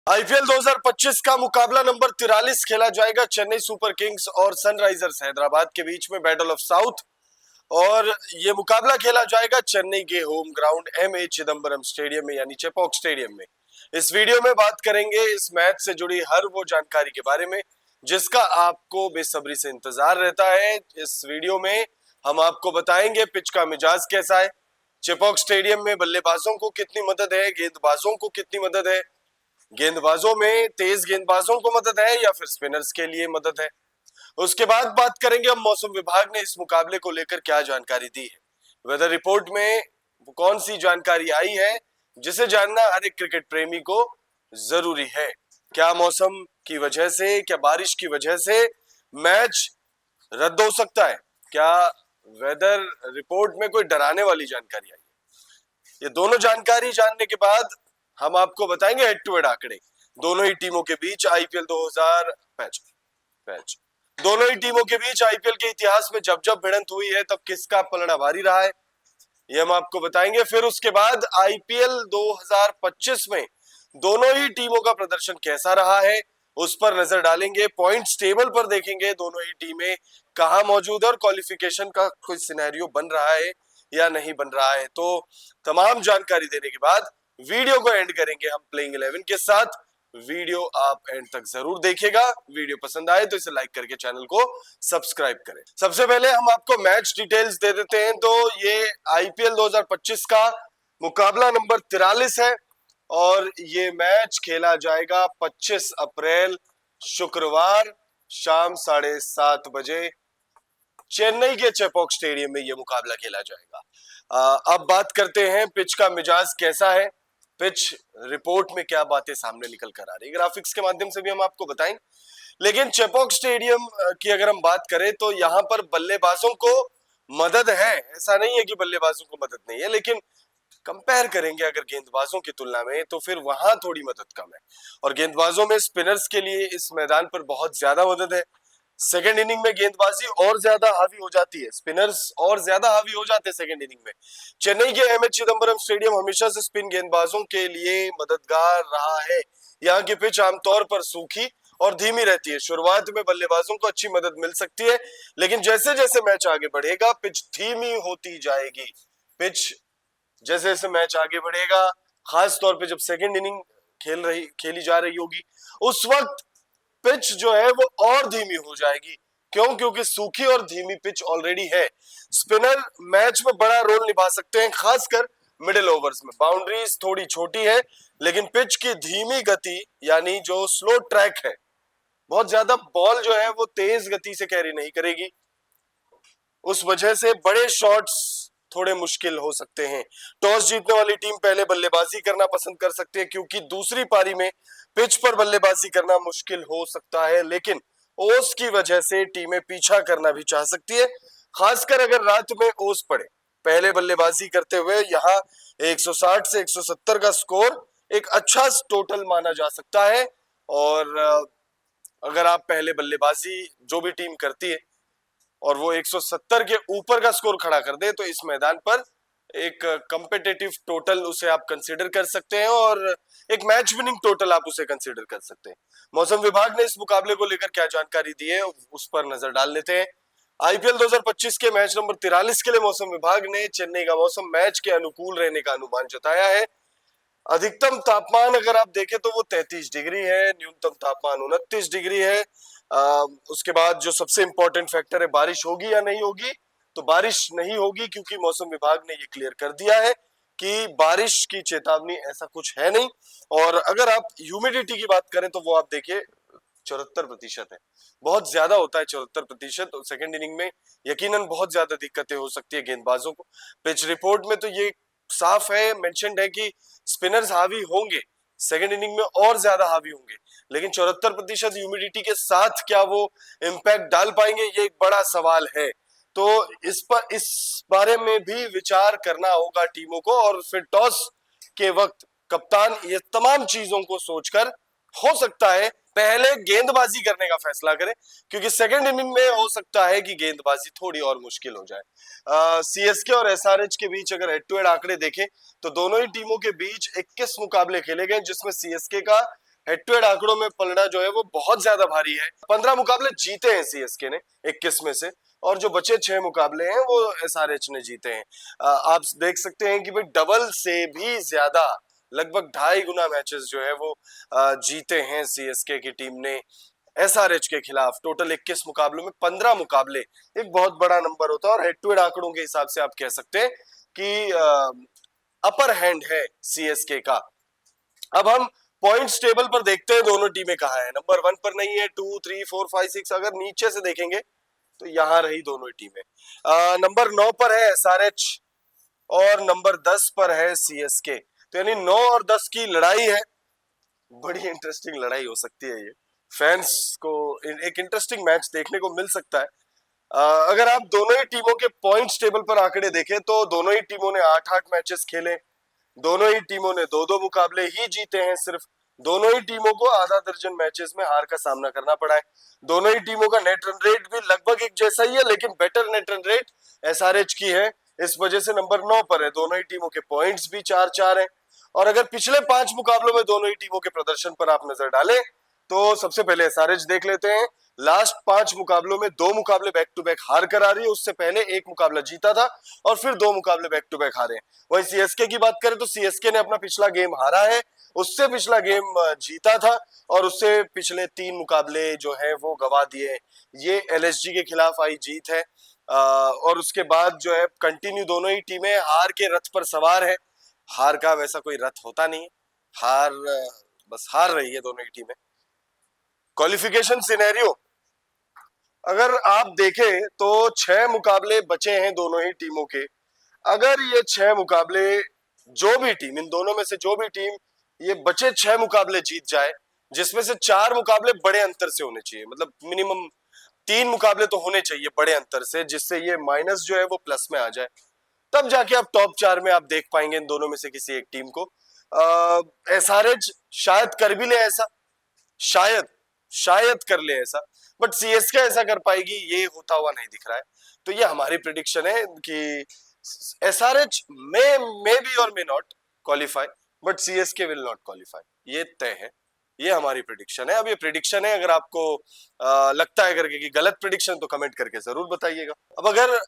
IPL 2025 का मुकाबला number 43 खेला जाएगा चेन्नई सुपर किंग्स और सनराइजर्स हैदराबाद के बीच में बैटल ऑफ साउथ। और ये मुकाबला खेला जाएगा चेन्नई के home ground M A Chidambaram stadium में यानी चेपॉक स्टेडियम में। इस वीडियो में बात करेंगे इस मैच से जुड़ी हर वो जानकारी के बारे में जिसका आपको बेसब्री से इंतजार रहता है। इस वीडियो में हम आपको बताएंगे पिच का मिजाज कैसा है, चेपॉक स्टेडियम में बल्लेबाजों को कितनी मदद है, गेंदबाजों को कितनी मदद है, गेंदबाजों में तेज गेंदबाजों को मदद है या फिर स्पिनर्स के लिए मदद है। उसके बाद बात करेंगे हम मौसम विभाग ने इस मुकाबले को लेकर क्या जानकारी दी है, वेदर रिपोर्ट में कौन सी जानकारी आई है जिसे जानना हर एक क्रिकेट प्रेमी को जरूरी है। क्या मौसम की वजह से, क्या बारिश की वजह से मैच रद्द हो सकता है, क्या वेदर रिपोर्ट में कोई डराने वाली जानकारी आई है। ये दोनों जानकारी जानने के बाद हम आपको बताएंगे हेड टू हेड आंकड़े दोनों ही टीमों के बीच आईपीएल 2025 दोनों ही टीमों के बीच आईपीएल के इतिहास में जब जब भिड़ंत हुई है तब किसका पलड़ा भारी रहा है, ये हम आपको बताएंगे। फिर उसके बाद आईपीएल 2025 में दोनों ही टीमों का प्रदर्शन कैसा रहा है उस पर नजर डालेंगे। पॉइंट्स टेबल पर देखेंगे दोनों ही टीमें कहां मौजूद है और क्वालिफिकेशन का कोई सिनेरियो बन रहा है या नहीं बन रहा है। तो तमाम जानकारी देने के बाद वीडियो को एंड करेंगे हम प्लेइंग 11 के साथ। वीडियो आप एंड तक जरूर देखिएगा, वीडियो पसंद आए तो इसे लाइक करके चैनल को सब्सक्राइब करें। सबसे पहले हम आपको मैच डिटेल्स दे देते हैं। तो ये आईपीएल 2025 का मुकाबला नंबर 43 है और ये मैच खेला जाएगा 25 अप्रैल शुक्रवार शाम 7:30 बजे चेन्नई के चेपॉक स्टेडियम में ये मुकाबला खेला जाएगा। अब बात करते हैं पिच का मिजाज कैसा है, पिच रिपोर्ट में क्या बातें सामने निकल कर आ रही है, ग्राफिक्स के माध्यम से भी हम आपको बताएं। लेकिन चेपॉक स्टेडियम की अगर हम बात करें तो यहाँ पर बल्लेबाजों को मदद है, ऐसा नहीं है कि बल्लेबाजों को मदद नहीं है, लेकिन कंपेयर करेंगे अगर गेंदबाजों की तुलना में तो फिर वहां थोड़ी मदद कम है। और गेंदबाजों में स्पिनर्स के लिए इस मैदान पर बहुत ज्यादा मदद है। सेकेंड इनिंग में गेंदबाजी और ज्यादा हावी हो जाती है, स्पिनर्स और ज्यादा हावी हो जाते हैं सेकेंड इनिंग में। चेन्नई के एम ए चिदम्बरम स्टेडियम हमेशा से स्पिन गेंदबाजों के लिए मददगार रहा है। यहाँ की पिच आमतौर पर सूखी और धीमी रहती है। शुरुआत में बल्लेबाजों को अच्छी मदद मिल सकती है, लेकिन जैसे जैसे मैच आगे बढ़ेगा पिच धीमी होती जाएगी। पिच जैसे जैसे मैच आगे बढ़ेगा, खास तौर पे जब सेकेंड इनिंग खेली जा रही होगी उस वक्त पिच जो है वो और धीमी हो जाएगी। क्यों? क्योंकि सूखी और धीमी पिच ऑलरेडी है। स्पिनर मैच में बड़ा रोल निभा सकते हैं, खासकर मिडिल ओवर्स में। बाउंड्रीज थोड़ी छोटी है लेकिन पिच की धीमी गति यानी जो स्लो ट्रैक है, बहुत ज्यादा बॉल जो है वो तेज गति से कैरी नहीं करेगी। उस वजह से बड़े शॉट्स थोड़े मुश्किल हो सकते हैं। टॉस जीतने वाली टीम पहले बल्लेबाजी करना पसंद कर सकती है क्योंकि दूसरी पारी में पिच पर बल्लेबाजी करना मुश्किल हो सकता है, लेकिन ओस की वजह से टीमें पीछा करना भी चाह सकती है, खासकर अगर रात में ओस पड़े। पहले बल्लेबाजी करते हुए यहाँ 160 से 170 का स्कोर एक अच्छा टोटल माना जा सकता है। और अगर आप पहले बल्लेबाजी जो भी टीम करती है और वो 170 के ऊपर का स्कोर खड़ा कर दे तो इस मैदान पर एक कम्पिटेटिव टोटल उसे आप कंसीडर कर सकते हैं और एक मैच विनिंग टोटल आप उसे कंसीडर कर सकते हैं। मौसम विभाग ने इस मुकाबले को लेकर क्या जानकारी दी है उस पर नजर डाल लेते हैं। आईपीएल 2025 के मैच नंबर 43 के लिए मौसम विभाग ने चेन्नई का मौसम मैच के अनुकूल रहने का अनुमान जताया है। अधिकतम तापमान अगर आप देखें तो वो 33 डिग्री है, न्यूनतम तापमान 29 डिग्री है। उसके बाद जो सबसे इंपॉर्टेंट फैक्टर है बारिश होगी या नहीं होगी, तो बारिश नहीं होगी क्योंकि मौसम विभाग ने ये क्लियर कर दिया है कि बारिश की चेतावनी ऐसा कुछ है नहीं। और अगर आप ह्यूमिडिटी की बात करें तो वो आप देखिए 74% है, बहुत ज्यादा होता है 74%। सेकेंड इनिंग में यकीनन बहुत ज्यादा दिक्कतें हो सकती है गेंदबाजों को। पिच रिपोर्ट में तो ये साफ है, मेंशन्ड है कि स्पिनर्स हावी होंगे, सेकेंड इनिंग में और ज्यादा हावी होंगे, लेकिन 74% ह्यूमिडिटी के साथ क्या वो इम्पैक्ट डाल पाएंगे, ये एक बड़ा सवाल है। तो इस बारे में भी विचार करना होगा टीमों को और फिर टॉस के वक्त कप्तान ये तमाम चीजों को सोचकर हो सकता है पहले गेंदबाजी करने का फैसला करे, क्योंकि सेकेंड इनिंग में हो सकता है कि गेंदबाजी थोड़ी और मुश्किल हो जाए। सीएसके और एसआरएच के बीच अगर हेड टू हेड आंकड़े देखें तो दोनों ही टीमों के बीच 21 मुकाबले खेले गए जिसमें सीएसके का हेड टू हेड आंकड़ों में पलड़ा जो है वो बहुत ज्यादा भारी है। 15 मुकाबले जीते हैं सीएसके ने 21 में से, और जो बचे 6 मुकाबले हैं वो एसआरएच ने जीते हैं। आप देख सकते हैं कि भाई डबल से भी ज्यादा, लगभग 2.5 गुना मैचेस जो है वो जीते हैं सीएसके की टीम ने एसआरएच के खिलाफ। टोटल 21 मुकाबलों में 15 मुकाबले, एक बहुत बड़ा नंबर होता है, और हेड टू हेड आंकड़ों के हिसाब से आप कह सकते हैं कि अपर हैंड है सीएसके का। अब हम पॉइंट्स टेबल पर देखते हैं दोनों टीमें कहाँ है। नंबर 1 पर नहीं है, 2, 3, 4, 5, 6, अगर नीचे से देखेंगे तो यहाँ रही दोनों ही टीमें। नंबर 9 पर है एसआरएच और नंबर 10 पर है सीएसके। तो यानी 9 और 10 की लड़ाई है, बड़ी इंटरेस्टिंग लड़ाई हो सकती है ये। फैंस को एक इंटरेस्टिंग मैच देखने को मिल सकता है। अगर आप दोनों ही टीमों के पॉइंट्स टेबल पर आंकड़े देखें तो दोनों ही टीमों ने 8-8 मैचेस खेले, दोनों ही टीमों ने 2-2 मुकाबले ही जीते हैं सिर्फ। दोनों ही टीमों को आधा दर्जन मैचेस में हार का सामना करना पड़ा है। दोनों ही टीमों का नेट रन रेट भी लगभग एक जैसा ही है, लेकिन better net run rate SRH की है, इस वजह से नंबर 9 पर है। दोनों ही टीमों के पॉइंट्स भी 4-4 हैं। और अगर पिछले 5 मुकाबलों में दोनों ही टीमों के प्रदर्शन पर आप नजर डालें तो सबसे पहले एसआरएच देख लेते हैं। लास्ट 5 मुकाबलों में 2 मुकाबले बैक टू बैक हार कर आ रही है, उससे पहले 1 मुकाबला जीता था और फिर 2 मुकाबले बैक टू बैक हारे। वहीं सीएसके की बात करें तो सीएसके ने अपना पिछला गेम हारा है, उससे पिछला गेम जीता था, और उससे पिछले 3 मुकाबले जो है वो गवा दिए। ये एलएसजी के खिलाफ आई जीत है। और उसके बाद जो है कंटिन्यू दोनों ही टीमें हार के रथ पर सवार है। हार का वैसा कोई रथ होता नहीं है, हार बस हार रही है दोनों ही टीमें। क्वालिफिकेशन सिनेरियो अगर आप देखें तो 6 मुकाबले बचे हैं दोनों ही टीमों के। अगर ये 6 मुकाबले, जो भी टीम, इन दोनों में से जो भी टीम ये बचे 6 मुकाबले जीत जाए, जिसमें से 4 मुकाबले बड़े अंतर से होने चाहिए, मतलब मिनिमम 3 मुकाबले तो होने चाहिए बड़े अंतर से, जिससे ये माइनस जो है वो प्लस में आ जाए, तब जाके आप टॉप 4 में आप देख पाएंगे इन दोनों में से किसी एक टीम को। एसआरएच शायद कर भी ले ऐसा, शायद शायद कर ले ऐसा, बट सीएसके ऐसा कर पाएगी ये होता हुआ नहीं दिख रहा है। तो ये हमारी प्रिडिक्शन है कि एसआरएच मे बी और may not qualify, but CSK will not qualify, ये तय है। ये हमारी प्रिडिक्शन है। अब ये प्रिडिक्शन है, अगर आपको लगता है करके कि गलत प्रिडिक्शन, तो कमेंट करके जरूर बताइएगा। अब अगर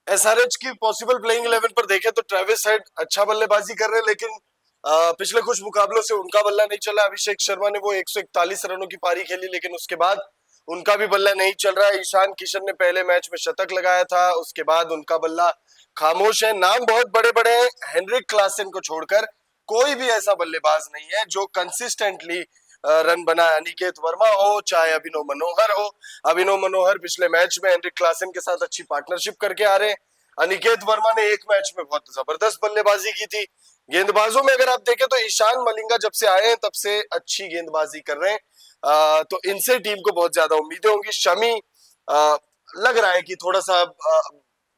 एसआरएच की पॉसिबल प्लेइंग 11 पर देखें तो ट्रेविस हेड अच्छा बल्लेबाजी कर रहे हैं, लेकिन पिछले कुछ मुकाबलों से उनका बल्ला नहीं चला। अभिषेक शर्मा ने वो 141 रनों की पारी खेली, लेकिन उसके बाद उनका भी बल्ला नहीं चल रहा है। ईशान किशन ने पहले मैच में शतक लगाया था, उसके बाद उनका बल्ला खामोश है। नाम बहुत बड़े बड़े हैं, हेनरिक क्लासन को छोड़कर कोई भी ऐसा बल्लेबाज नहीं है जो कंसिस्टेंटली रन बनाए। अनिकेत वर्मा हो चाहे अभिनव मनोहर हो, अभिनव मनोहर पिछले मैच में हेनरिक क्लासन के साथ अच्छी पार्टनरशिप करके आ रहे हैं। अनिकेत वर्मा ने एक मैच में बहुत जबरदस्त बल्लेबाजी की थी। गेंदबाजों में अगर आप देखें तो ईशान मलिंगा जब से आए हैं तब से अच्छी गेंदबाजी कर रहे हैं। तो इनसे टीम को बहुत ज्यादा उम्मीदें होंगी। शमी लग रहा है कि थोड़ा सा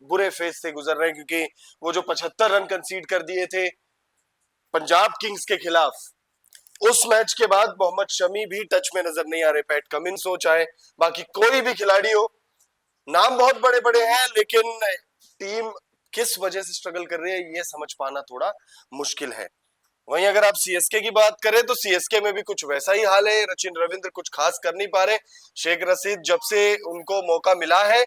बुरे फेज से गुजर रहे हैं, क्योंकि वो जो 75 रन कंसीड कर दिए थे पंजाब किंग्स के खिलाफ, उस मैच के बाद मोहम्मद शमी भी टच में नजर नहीं आ रहे। पैट कमिंस हो चाहे बाकी कोई भी खिलाड़ी हो, नाम बहुत बड़े बड़े हैं, लेकिन टीम किस वजह से स्ट्रगल कर रही है ये समझ पाना थोड़ा मुश्किल है। वहीं अगर आप सीएसके की बात करें तो सीएसके में भी कुछ वैसा ही हाल है। रचिन रविंद्र कुछ खास कर नहीं पा रहे। शेख रशीद जब से उनको मौका मिला है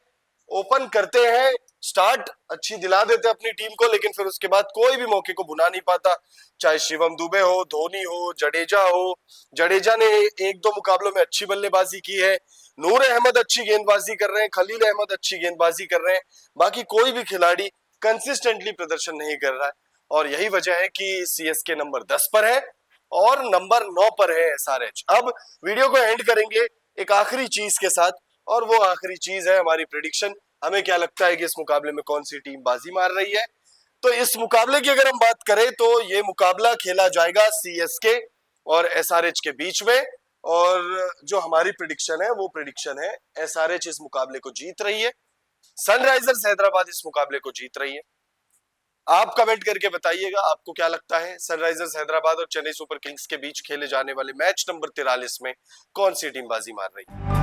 ओपन करते हैं, स्टार्ट अच्छी दिला देते हैं अपनी टीम को, लेकिन फिर उसके बाद कोई भी मौके को भुना नहीं पाता। चाहे शिवम दुबे हो, धोनी हो, जडेजा हो। जडेजा ने 1-2 मुकाबलों में अच्छी बल्लेबाजी की है। नूर अहमद अच्छी गेंदबाजी कर रहे हैं, खलील अहमद अच्छी गेंदबाजी कर रहे हैं, बाकी कोई भी खिलाड़ी कंसिस्टेंटली प्रदर्शन नहीं कर रहा है। और यही वजह है कि सीएसके नंबर 10 पर है और नंबर 9 पर है एसआरएच। अब वीडियो को एंड करेंगे एक आखिरी चीज के साथ, और वो आखिरी चीज है हमारी प्रेडिक्शन। हमें क्या लगता है कि इस मुकाबले में कौन सी टीम बाजी मार रही है। तो इस मुकाबले की अगर हम बात करें तो ये मुकाबला खेला जाएगा सीएसके और एसआरएच के बीच में, और जो हमारी प्रेडिक्शन है वो प्रेडिक्शन है एसआरएच इस मुकाबले को जीत रही है, सनराइजर्स हैदराबाद इस मुकाबले को जीत रही है। आप कमेंट करके बताइएगा आपको क्या लगता है, सनराइजर्स हैदराबाद और चेन्नई सुपर किंग्स के बीच खेले जाने वाले मैच नंबर 43 में कौन सी टीम बाजी मार रही है।